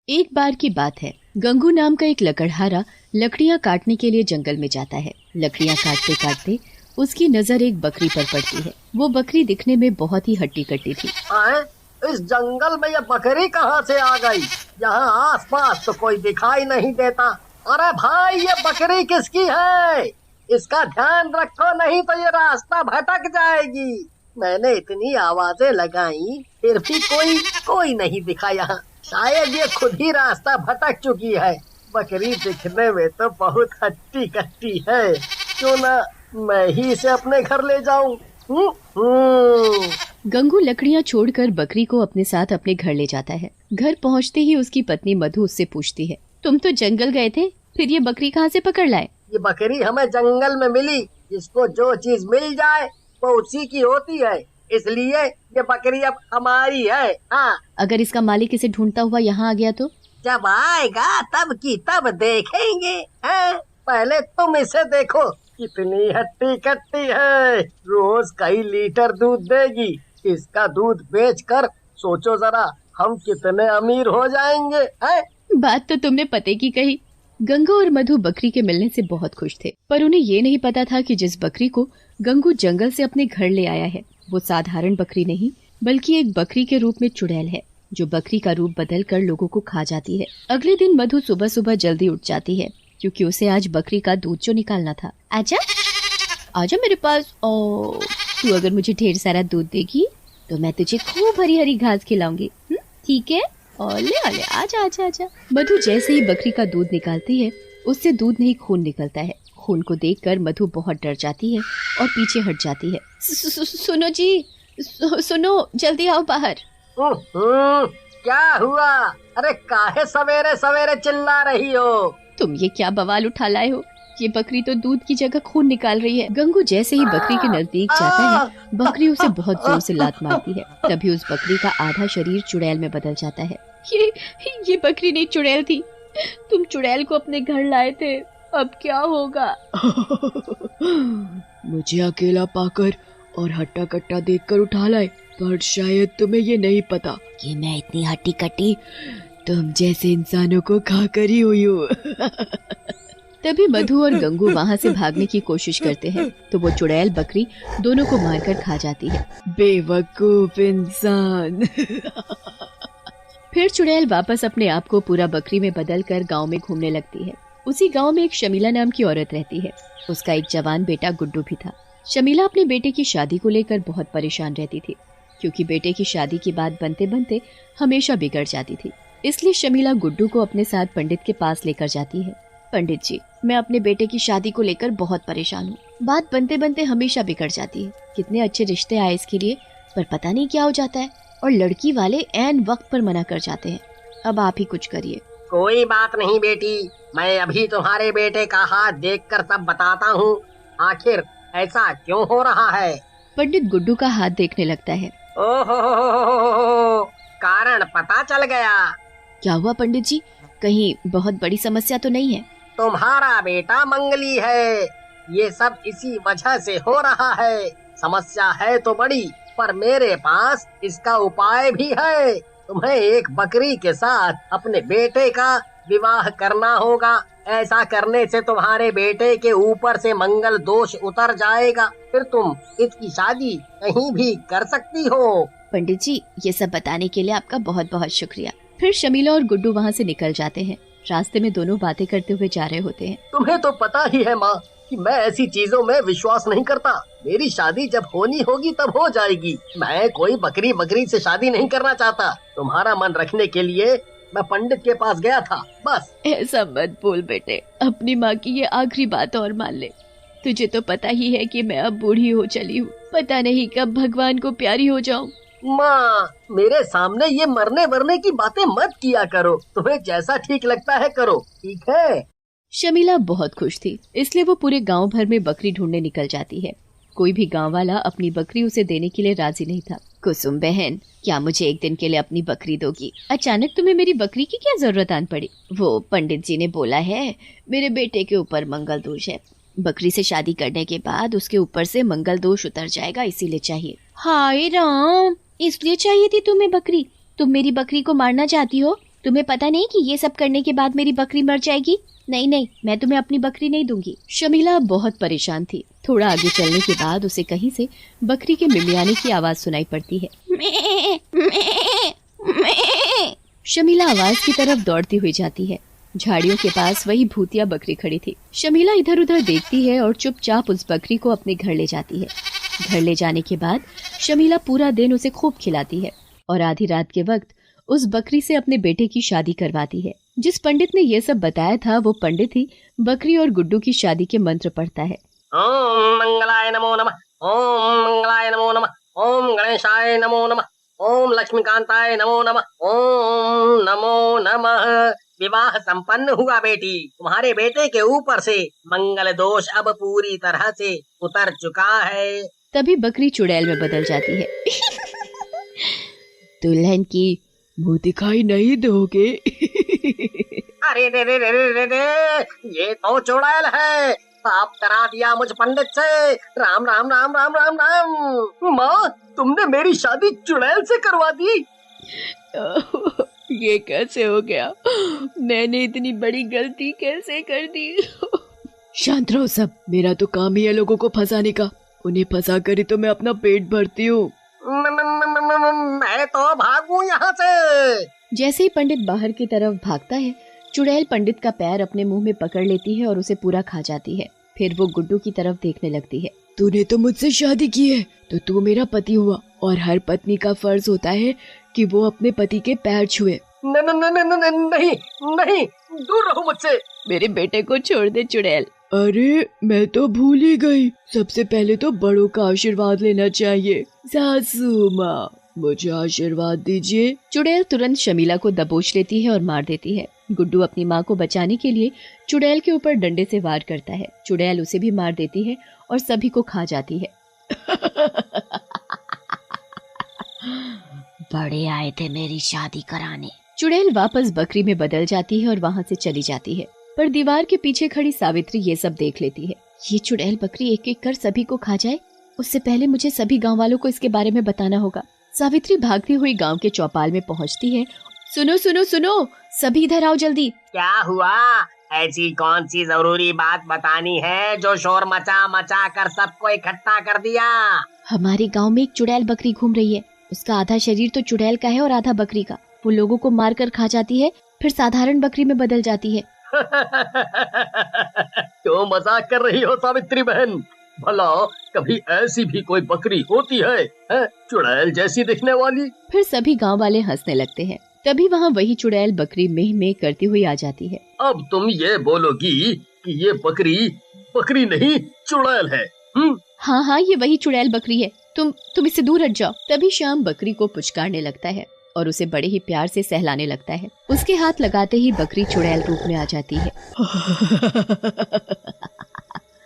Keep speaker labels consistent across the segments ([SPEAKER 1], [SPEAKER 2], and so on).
[SPEAKER 1] एक बार की बात है, गंगू नाम का एक लकड़हारा लकड़ियां काटने के लिए जंगल में जाता है। लकड़ियां काटते काटते उसकी नजर एक बकरी पर पड़ती है। वो बकरी दिखने में बहुत ही हट्टी कट्टी थी।
[SPEAKER 2] इस जंगल में ये बकरी कहाँ से आ गई? यहाँ आसपास तो कोई दिखाई नहीं देता। अरे भाई, ये बकरी किसकी है? इसका ध्यान रखो, नहीं तो ये रास्ता भटक जाएगी। मैंने इतनी आवाजें लगाई, फिर भी कोई नहीं दिखा यहाँ। शायद ये खुद ही रास्ता भटक चुकी है। बकरी दिखने में तो बहुत हट्टी कट्टी है, क्यों ना मैं ही इसे अपने घर ले जाऊं।
[SPEAKER 1] गंगू लकड़ियां छोड़कर बकरी को अपने साथ अपने घर ले जाता है। घर पहुंचते ही उसकी पत्नी मधु उससे पूछती है, तुम तो जंगल गए थे, फिर ये बकरी कहाँ से पकड़ लाए?
[SPEAKER 2] ये बकरी हमें जंगल में मिली। जिसको जो चीज मिल जाए वो उसी की होती है, इसलिए ये बकरी अब हमारी है। हाँ,
[SPEAKER 1] अगर इसका मालिक इसे ढूंढता हुआ यहाँ आ गया तो?
[SPEAKER 2] जब आएगा तब की तब देखेंगे। पहले तुम इसे देखो, कितनी हट्टी कट्टी है। रोज कई लीटर दूध देगी। इसका दूध बेचकर सोचो जरा, हम कितने अमीर हो जाएंगे।
[SPEAKER 1] बात तो तुमने पते की कही। गंगू और मधु बकरी के मिलने से बहुत खुश थे, पर उन्हें ये नहीं पता था कि जिस बकरी को गंगू जंगल से अपने घर ले आया है वो साधारण बकरी नहीं, बल्कि एक बकरी के रूप में चुड़ैल है, जो बकरी का रूप बदल कर लोगों को खा जाती है। अगले दिन मधु सुबह सुबह जल्दी उठ जाती है, क्योंकि उसे आज बकरी का दूध जो निकालना था। आजा आजा मेरे पास। तू अगर मुझे ढेर सारा दूध देगी तो मैं तुझे खूब हरी हरी घास खिलाऊंगी। ठीक है? ओले ओले, आजा आजा आजा। मधु जैसे ही बकरी का दूध निकालती है, उससे दूध नहीं खून निकलता है। खून को देखकर मधु बहुत डर जाती है और पीछे हट जाती है। सुनो जी, सुनो, जल्दी आओ बाहर।
[SPEAKER 2] क्या हुआ? अरे काहे सवेरे सवेरे चिल्ला रही हो?
[SPEAKER 1] तुम ये क्या बवाल उठा लाए हो? ये बकरी तो दूध की जगह खून निकाल रही है। गंगू जैसे ही बकरी के नजदीक जाता है, बकरी उसे बहुत जोर से लात मारती है। तभी उस बकरी का आधा शरीर चुड़ैल में बदल जाता है। ये बकरी नहीं, चुड़ैल थी। तुम चुड़ैल को अपने घर लाए थे, अब क्या होगा?
[SPEAKER 3] मुझे अकेला पाकर और हट्टा कट्टा देखकर उठा लाए, पर शायद तुम्हें ये नहीं पता कि मैं इतनी हट्टी कट्टी तुम जैसे इंसानों को खाकर ही हुई हूँ।
[SPEAKER 1] तभी मधु और गंगू वहाँ से भागने की कोशिश करते हैं, तो वो चुड़ैल बकरी दोनों को मारकर खा जाती है।
[SPEAKER 3] बेवकूफ इंसान।
[SPEAKER 1] फिर चुड़ैल वापस अपने आप को पूरा बकरी में बदल कर गाँव में घूमने लगती है। उसी गाँव में एक शमीला नाम की औरत रहती है। उसका एक जवान बेटा गुड्डू भी था। शमीला अपने बेटे की शादी को लेकर बहुत परेशान रहती थी, क्योंकि बेटे की शादी की बात बनते बनते हमेशा बिगड़ जाती थी। इसलिए शमीला गुड्डू को अपने साथ पंडित के पास लेकर जाती है। पंडित जी, मैं अपने बेटे की शादी को लेकर बहुत परेशान हूँ। बात बनते बनते हमेशा बिगड़ जाती है। कितने अच्छे रिश्ते आए इसके लिए, पर पता नहीं क्या हो जाता है, और लड़की वाले ऐन वक्त पर मना कर जाते हैं। अब आप ही कुछ करिए।
[SPEAKER 2] कोई बात नहीं बेटी, मैं अभी तुम्हारे बेटे का हाथ देखकर सब बताता हूँ। आखिर ऐसा क्यों हो रहा है?
[SPEAKER 1] पंडित गुड्डू का हाथ देखने लगता है।
[SPEAKER 2] ओहो, कारण पता चल गया।
[SPEAKER 1] क्या हुआ पंडित जी? कहीं बहुत बड़ी समस्या तो नहीं है?
[SPEAKER 2] तुम्हारा बेटा मंगली है। ये सब इसी वजह से हो रहा है। समस्या है तो बड़ी, पर मेरे पास इसका उपाय भी है। तुम्हें एक बकरी के साथ अपने बेटे का विवाह करना होगा। ऐसा करने से तुम्हारे बेटे के ऊपर से मंगल दोष उतर जाएगा। फिर तुम इसकी शादी कहीं भी कर सकती हो।
[SPEAKER 1] पंडित जी, ये सब बताने के लिए आपका बहुत बहुत शुक्रिया। फिर शमीला और गुड्डू वहाँ से निकल जाते हैं। रास्ते में दोनों बातें करते हुए जा रहे होते हैं।
[SPEAKER 2] तुम्हें तो पता ही है माँ कि मैं ऐसी चीजों में विश्वास नहीं करता। मेरी शादी जब होनी होगी तब हो जाएगी। मैं कोई बकरी से शादी नहीं करना चाहता। तुम्हारा मन रखने के लिए मैं पंडित के पास गया था, बस।
[SPEAKER 1] ऐसा मत बोल बेटे, अपनी माँ की ये आखिरी बात और मान ले। तुझे तो पता ही है कि मैं अब बूढ़ी हो चली हूँ। पता नहीं कब भगवान को प्यारी हो जाऊँ।
[SPEAKER 2] माँ, मेरे सामने ये मरने वरने की बातें मत किया करो। तुम्हें जैसा ठीक लगता है करो, ठीक है?
[SPEAKER 1] शमीला बहुत खुश थी, इसलिए वो पूरे गांव भर में बकरी ढूंढने निकल जाती है। कोई भी गांव वाला अपनी बकरी उसे देने के लिए राजी नहीं था। कुसुम बहन, क्या मुझे एक दिन के लिए अपनी बकरी दोगी? अचानक तुम्हें मेरी बकरी की क्या जरूरत आन पड़ी? वो पंडित जी ने बोला है मेरे बेटे के ऊपर मंगल दोष है। बकरी से शादी करने के बाद उसके ऊपर से मंगल दोष उतर जाएगा, इसीलिए चाहिए। हाय राम, इसलिए चाहिए थी तुम्हें बकरी? तुम मेरी बकरी को मारना चाहती हो? तुम्हें पता नहीं कि ये सब करने के बाद मेरी बकरी मर जाएगी? नहीं नहीं, मैं तुम्हें अपनी बकरी नहीं दूंगी। शमीला बहुत परेशान थी। थोड़ा आगे चलने के बाद उसे कहीं से बकरी के मिमियाने की आवाज सुनाई पड़ती है। शमीला आवाज की तरफ दौड़ती हुई जाती है। झाड़ियों के पास वही भूतिया बकरी खड़ी थी। शमीला इधर उधर देखती है और चुपचाप उस बकरी को अपने घर ले जाती है। घर ले जाने के बाद शमीला पूरा दिन उसे खूब खिलाती है और आधी रात के वक्त उस बकरी से अपने बेटे की शादी करवाती है। जिस पंडित ने ये सब बताया था वो पंडित ही बकरी और गुड्डू की शादी के मंत्र पढ़ता है।
[SPEAKER 2] ओम मंगलाय नमो नमः, ओम मंगलाय नमो नमः, ओम गणेशाय नमो नमः, ओम लक्ष्मीकांताय नमो नमः, ओम नमो नमः। विवाह संपन्न हुआ बेटी। तुम्हारे बेटे के ऊपर से मंगल दोष अब पूरी तरह से उतर चुका है।
[SPEAKER 1] तभी बकरी चुड़ैल में बदल जाती है। दुल्हन की
[SPEAKER 3] मुंह दिखाई नहीं दोगे?
[SPEAKER 2] अरे रे रे रे रे रे, ये तो चुड़ैल है। पाप करा दिया मुझ पंडित से। राम राम राम राम राम राम। माँ, तुमने मेरी शादी चुड़ैल से करवा दी।
[SPEAKER 3] ये कैसे हो गया? मैंने इतनी बड़ी गलती कैसे कर दी? शांत रहो सब। मेरा तो काम ही है लोगों को फंसाने का। उन्हें फंसा कर ही तो मैं अपना पेट भरती हूँ।
[SPEAKER 2] मैं तो भागूं यहाँ से।
[SPEAKER 1] जैसे ही पंडित बाहर की तरफ भागता है, चुड़ैल पंडित का पैर अपने मुंह में पकड़ लेती है और उसे पूरा खा जाती है। फिर वो गुड्डू की तरफ देखने लगती है।
[SPEAKER 3] तूने तो मुझसे शादी की है तो तू मेरा पति हुआ और हर पत्नी का फर्ज होता है कि वो अपने पति के पैर छुए।
[SPEAKER 2] नहीं नहीं, दूर रहो मुझसे।
[SPEAKER 1] मेरे बेटे को छोड़ दे चुड़ैल।
[SPEAKER 3] अरे मैं तो भूल ही गई। सबसे पहले तो बड़ों का आशीर्वाद लेना चाहिए। सासू माँ, मुझे आशीर्वाद दीजिए।
[SPEAKER 1] चुड़ैल तुरंत शमीला को दबोच लेती है और मार देती है। गुड्डू अपनी माँ को बचाने के लिए चुड़ैल के ऊपर डंडे से वार करता है। चुड़ैल उसे भी मार देती है और सभी को खा जाती है।
[SPEAKER 4] बड़े आए थे मेरी शादी कराने।
[SPEAKER 1] चुड़ैल वापस बकरी में बदल जाती है और वहाँ से चली जाती है। पर दीवार के पीछे खड़ी सावित्री ये सब देख लेती है। ये चुड़ैल बकरी एक एक कर सभी को खा जाए, उससे पहले मुझे सभी गांव वालों को इसके बारे में बताना होगा। सावित्री भागती हुई गांव के चौपाल में पहुंचती है। सुनो सुनो सुनो, सभी इधर आओ जल्दी।
[SPEAKER 2] क्या हुआ? ऐसी कौन सी जरूरी बात बतानी है जो शोर मचा मचा कर सबको इकट्ठा कर दिया?
[SPEAKER 1] हमारे गांव में एक चुड़ैल बकरी घूम रही है। उसका आधा शरीर तो चुड़ैल का है और आधा बकरी का। वो लोगों को मार कर खा जाती है, फिर साधारण बकरी में बदल जाती है।
[SPEAKER 2] क्यों मजाक कर रही हो सावित्री बहन? भला कभी ऐसी भी कोई बकरी होती है, चुड़ैल जैसी दिखने वाली?
[SPEAKER 1] फिर सभी गांव वाले हंसने लगते हैं। तभी वहाँ वही चुड़ैल बकरी मेह मेह करती हुई आ जाती है।
[SPEAKER 2] अब तुम ये बोलोगी कि ये बकरी नहीं चुड़ैल है?
[SPEAKER 1] हाँ हाँ, ये वही चुड़ैल बकरी है। तुम इससे दूर हट जाओ। तभी श्याम बकरी को पुचकारने लगता है और उसे बड़े ही प्यार से सहलाने लगता है। उसके हाथ लगाते ही बकरी चुड़ैल रूप में आ जाती है।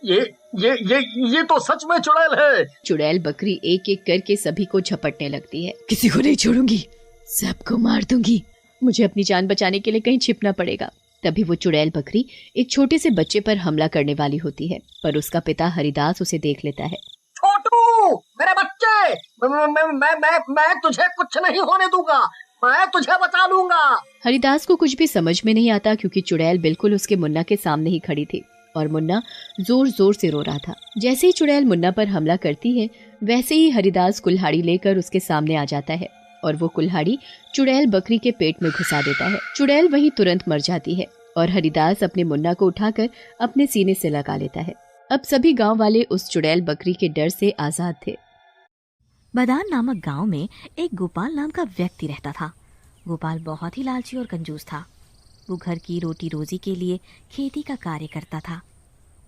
[SPEAKER 2] ये तो सच में चुड़ैल है।
[SPEAKER 1] चुड़ैल बकरी एक एक करके सभी को झपटने लगती है।
[SPEAKER 3] किसी को नहीं छोड़ूंगी, सबको मार दूंगी।
[SPEAKER 1] मुझे अपनी जान बचाने के लिए कहीं छिपना पड़ेगा। तभी वो चुड़ैल बकरी एक छोटे से बच्चे पर हमला करने वाली होती है, पर उसका पिता हरिदास उसे देख लेता है।
[SPEAKER 2] छोटू, मेरे बच्चे, मैं तुझे कुछ नहीं होने दूंगा। मैं तुझे बचा लूंगा।
[SPEAKER 1] हरिदास को कुछ भी समझ में नहीं आता, क्योंकि चुड़ैल बिल्कुल उसके मुन्ना के सामने ही खड़ी थी और मुन्ना जोर जोर से रो रहा था। जैसे ही चुड़ैल मुन्ना पर हमला करती है, वैसे ही हरिदास कुल्हाड़ी लेकर उसके सामने आ जाता है और वो कुल्हाड़ी चुड़ैल बकरी के पेट में घुसा देता है। चुड़ैल वहीं तुरंत मर जाती है और हरिदास अपने मुन्ना को उठाकर अपने सीने से लगा लेता है। अब सभी गांव वाले उस चुड़ैल बकरी के डर से आजाद थे।
[SPEAKER 4] बदान नामक गांव में एक गोपाल नाम का व्यक्ति रहता था। गोपाल बहुत ही लालची और कंजूस था। वो घर की रोटी रोजी के लिए खेती का कार्य करता था।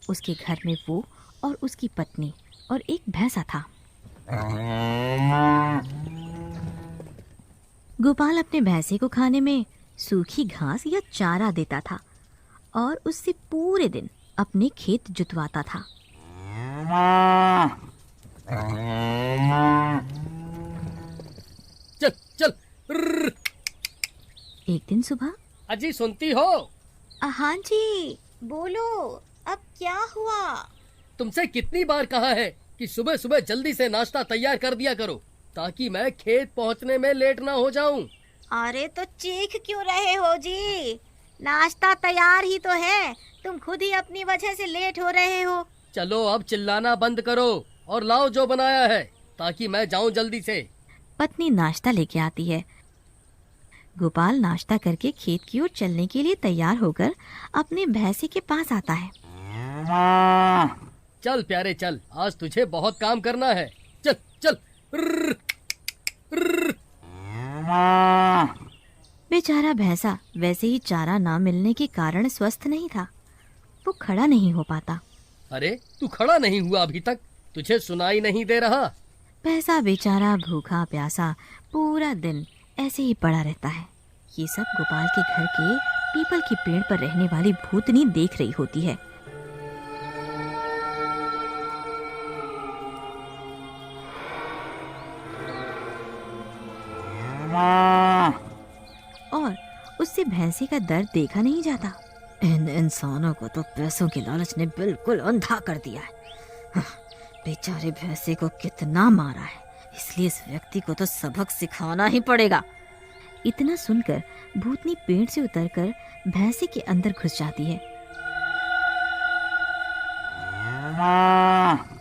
[SPEAKER 4] उसके घर में वो और उसकी पत्नी और एक भैंसा था। गोपाल अपने भैंसे को खाने में सूखी घास या चारा देता था और उससे पूरे दिन अपने खेत जुतवाता था।
[SPEAKER 5] चल चल।
[SPEAKER 4] एक दिन सुबह,
[SPEAKER 5] अजी सुनती हो?
[SPEAKER 4] हाँ जी, बोलो, अब क्या हुआ?
[SPEAKER 5] तुमसे कितनी बार कहा है कि सुबह सुबह जल्दी से नाश्ता तैयार कर दिया करो ताकि मैं खेत पहुंचने में लेट ना हो जाऊं।
[SPEAKER 4] अरे तो चीख क्यों रहे हो जी? नाश्ता तैयार ही तो है, तुम खुद ही अपनी वजह से लेट हो रहे हो।
[SPEAKER 5] चलो अब चिल्लाना बंद करो और लाओ जो बनाया है, ताकि मैं जाऊं जल्दी से।
[SPEAKER 4] पत्नी नाश्ता लेके आती है। गोपाल नाश्ता करके खेत की ओर चलने के लिए तैयार होकर अपने भैंसे के पास आता है।
[SPEAKER 5] चल प्यारे चल, आज तुझे बहुत काम करना है। चल चल। रर्र, रर्र।
[SPEAKER 4] बेचारा भैंसा वैसे ही चारा ना मिलने के कारण स्वस्थ नहीं था, वो खड़ा नहीं हो पाता।
[SPEAKER 5] अरे तू खड़ा नहीं हुआ अभी तक, तुझे सुनाई नहीं दे रहा?
[SPEAKER 4] भैंसा बेचारा भूखा प्यासा पूरा दिन ऐसे ही पड़ा रहता है। ये सब गोपाल के घर के पीपल के पेड़ पर रहने वाली भूतनी देख रही होती है। और उससे भैंसे का दर्द देखा नहीं जाता। इन इंसानों को तो पैसों के लालच ने बिल्कुल अंधा कर दिया है। बेचारे भैंसे को कितना मारा है, इसलिए इस व्यक्ति को तो सबक सिखाना ही पड़ेगा। इतना सुनकर भूतनी पेड़ से उतरकर भैंसे के अंदर घुस जाती है।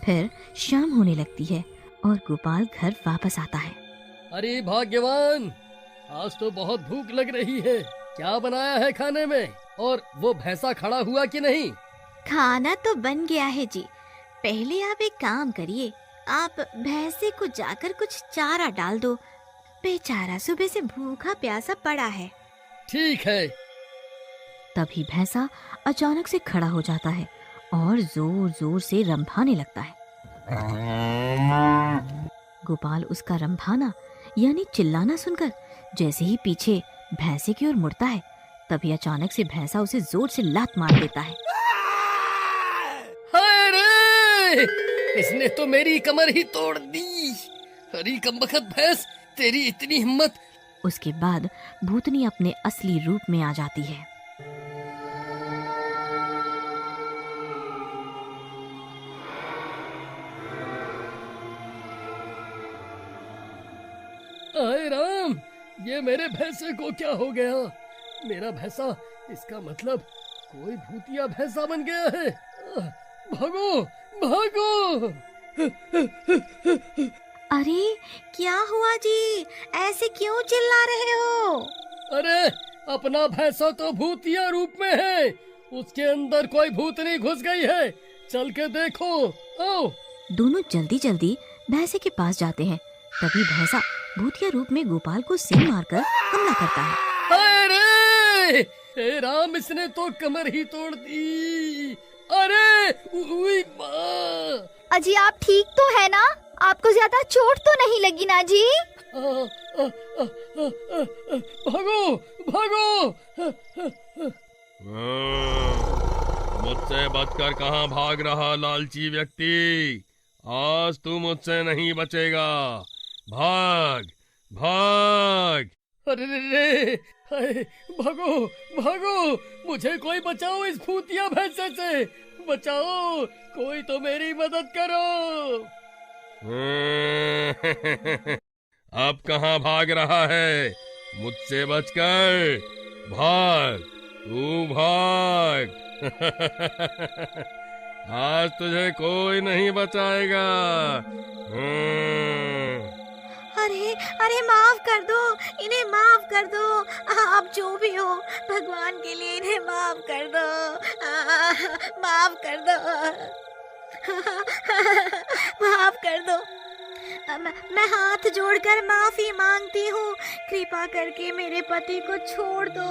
[SPEAKER 4] फिर शाम होने लगती है और गोपाल घर वापस आता है।
[SPEAKER 5] अरे भाग्यवान, आज तो बहुत भूख लग रही है। क्या बनाया है खाने में? और वो भैंसा खड़ा हुआ कि नहीं?
[SPEAKER 4] खाना तो बन गया है जी। पहले आप एक काम करिए, आप भैंसे को जाकर कुछ चारा डाल दो। बेचारा सुबह से भूखा प्यासा पड़ा है।
[SPEAKER 5] ठीक है।
[SPEAKER 4] तभी भैंसा अचानक से खड़ा हो जाता है और जोर जोर से रंभाने लगता है। गोपाल उसका रंभाना यानी चिल्लाना सुनकर जैसे ही पीछे भैंसे की ओर मुड़ता है, तभी अचानक से भैंसा उसे जोर से लात मार देता है।
[SPEAKER 5] हाय रे! इसने तो मेरी कमर ही तोड़ दी। अरे कमबख्त भैंस, तेरी इतनी हिम्मत!
[SPEAKER 4] उसके बाद भूतनी अपने असली रूप में आ जाती है।
[SPEAKER 5] हाय राम, ये मेरे भैंसे को क्या हो गया? मेरा भैंसा, इसका मतलब कोई भूतिया भैंसा बन गया है। भागो भागो!
[SPEAKER 4] अरे क्या हुआ जी, ऐसे क्यों चिल्ला रहे हो?
[SPEAKER 5] अरे अपना भैंसा तो भूतिया रूप में है, उसके अंदर कोई भूतनी घुस गई है। चल के देखो, आओ।
[SPEAKER 4] दोनों जल्दी जल्दी भैंसे के पास जाते हैं। तभी भैंसा भूतिया रूप में गोपाल को सिंह मारकर हमला करता है।
[SPEAKER 5] अरे हे राम, इसने तो कमर ही तोड़ दी। अरे उई माँ!
[SPEAKER 6] अजी आप ठीक तो है ना? आपको ज्यादा चोट तो नहीं लगी ना जी?
[SPEAKER 5] भागो भागो! मुझसे बचकर कहाँ भाग रहा लालची व्यक्ति? आज तू मुझसे नहीं बचेगा। भाग भाग! अरे रे, भागो भागो! मुझे कोई बचाओ इस भूतिया भैंसे से! बचाओ, कोई तो मेरी मदद करो। अब कहाँ भाग रहा है? मुझसे बचकर भाग, तू भाग। आज तुझे कोई नहीं बचाएगा।
[SPEAKER 4] अरे अरे माफ कर दो, इन्हें माफ कर दो। आप जो भी हो, भगवान के लिए इन्हें माफ कर दो। माफ कर दो। माफ कर दो। मैं हाथ जोड़कर माफी मांगती हूँ। कृपा करके मेरे पति को छोड़ दो।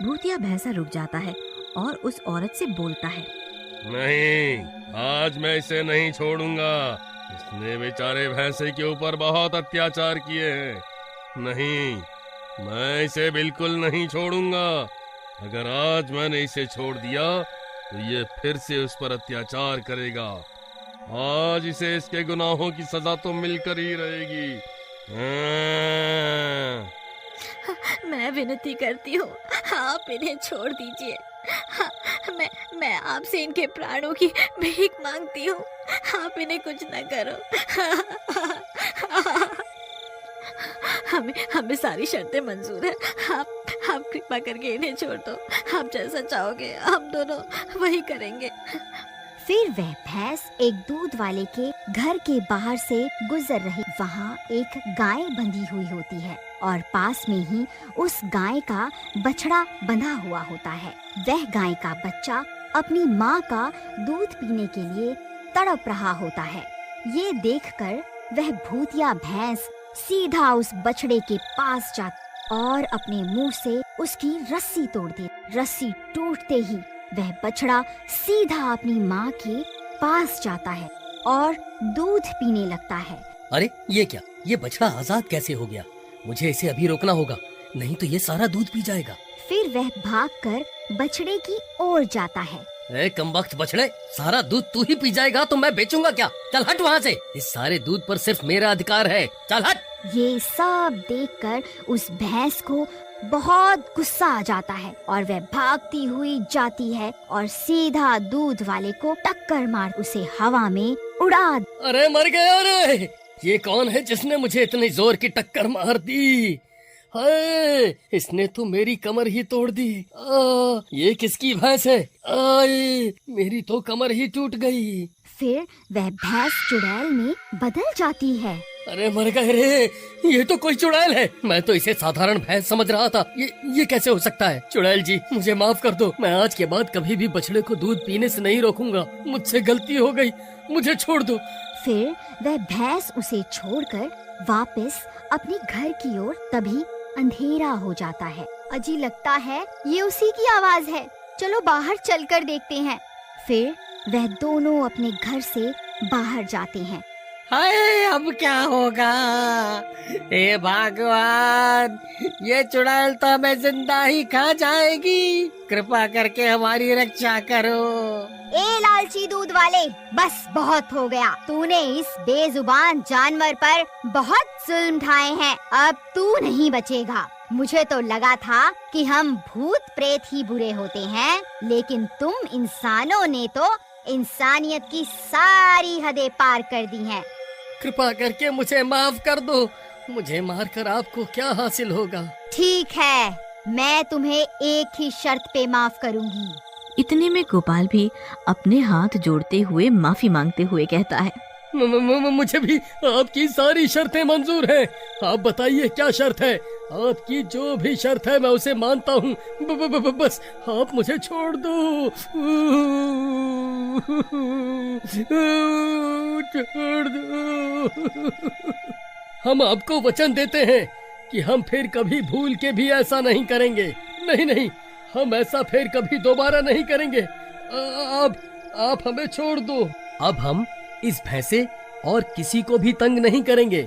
[SPEAKER 4] भूतिया भैंसा रुक जाता है और उस औरत से बोलता है,
[SPEAKER 5] नहीं, आज मैं इसे नहीं छोड़ूंगा। इसने बेचारे भैंसे के ऊपर बहुत अत्याचार किए हैं। नहीं, मैं इसे बिल्कुल नहीं छोड़ूंगा। अगर आज मैंने इसे छोड़ दिया तो ये फिर से उस पर अत्याचार करेगा। आज इसे इसके गुनाहों की सजा तो मिलकर ही रहेगी।
[SPEAKER 4] मैं विनती करती हूँ, आप इन्हें छोड़ दीजिए। मैं आपसे इनके प्राणों की भीख मांगती हूँ। आप इन्हें कुछ न करो। हमें सारी शर्तें मंजूर है। आप कृपा करके इन्हें छोड़ दो। आप जैसा चाहोगे हम दोनों वही करेंगे।
[SPEAKER 6] फिर वह भैंस एक दूध वाले के घर के बाहर से गुजर रही। वहाँ एक गाय बंधी हुई होती है और पास में ही उस गाय का बछड़ा बंधा हुआ होता है। वह गाय का बच्चा अपनी माँ का दूध पीने के लिए तड़प रहा होता है। ये देखकर वह भूतिया भैंस सीधा उस बछड़े के पास जाती और अपने मुंह से उसकी रस्सी तोड़ देती। रस्सी टूटते ही वह बछड़ा सीधा अपनी माँ के पास जाता है और दूध पीने लगता है।
[SPEAKER 7] अरे ये क्या, ये बछड़ा आजाद कैसे हो गया? मुझे इसे अभी रोकना होगा, नहीं तो ये सारा दूध पी जाएगा।
[SPEAKER 6] फिर वह भागकर बछड़े की ओर जाता है।
[SPEAKER 7] ए कमबख्त बछड़े, सारा दूध तू ही पी जाएगा तो मैं बेचूंगा क्या? चल हट वहाँ से, इस सारे दूध पर सिर्फ मेरा अधिकार है, चल हट।
[SPEAKER 6] ये सब देखकर उस भैंस को बहुत गुस्सा आ जाता है और वह भागती हुई जाती है और सीधा दूध वाले को टक्कर मार उसे हवा में उड़ा।
[SPEAKER 7] अरे मर गया रे! ये कौन है जिसने मुझे इतनी जोर की टक्कर मार दी? हाय, इसने तो मेरी कमर ही तोड़ दी। ये किसकी भैंस है? आए, मेरी तो कमर ही टूट गई।
[SPEAKER 6] फिर वह भैंस चुड़ैल में बदल जाती है।
[SPEAKER 7] अरे मर गए रे! ये तो कोई चुड़ैल है। मैं तो इसे साधारण भैंस समझ रहा था। ये कैसे हो सकता है? चुड़ैल जी, मुझे माफ कर दो। मैं आज के बाद कभी भी बछड़े को दूध पीने से नहीं रोकूंगा। मुझसे गलती हो गई, मुझे छोड़ दो।
[SPEAKER 6] फिर वह भैंस उसे छोड़कर वापस अपने घर की ओर। तभी अंधेरा हो जाता है। अजी लगता है ये उसी की आवाज है, चलो बाहर चलकर देखते हैं। फिर वह दोनों अपने घर से बाहर जाते हैं।
[SPEAKER 8] हाय, अब क्या होगा? हे भगवान, ये चुड़ैल तो हमें जिंदा ही खा जाएगी। कृपा करके हमारी रक्षा करो।
[SPEAKER 6] ए लालची दूध वाले, बस बहुत हो गया। तूने इस बेजुबान जानवर पर बहुत जुल्म ढाए हैं। अब तू नहीं बचेगा। मुझे तो लगा था कि हम भूत प्रेत ही बुरे होते हैं, लेकिन तुम इंसानों ने तो इंसानियत की सारी हदें पार कर दी हैं।
[SPEAKER 7] कृपा करके मुझे माफ कर दो। मुझे मारकर आपको क्या हासिल होगा?
[SPEAKER 6] ठीक है, मैं तुम्हें एक ही शर्त पे माफ करूंगी।
[SPEAKER 4] इतने में गोपाल भी अपने हाथ जोड़ते हुए माफी मांगते हुए कहता है,
[SPEAKER 7] मुझे भी आपकी सारी शर्तें मंजूर हैं। आप बताइए क्या शर्त है? आपकी जो भी शर्त है मैं उसे मानता हूँ। बस आप मुझे छोड़ दो। छोड़ दो। हम आपको वचन देते हैं कि हम फिर कभी भूल के भी ऐसा नहीं करेंगे। नहीं, हम ऐसा फिर कभी दोबारा नहीं करेंगे। आप हमें छोड़ दो। अब हम इस भैंसे और किसी को भी तंग नहीं करेंगे।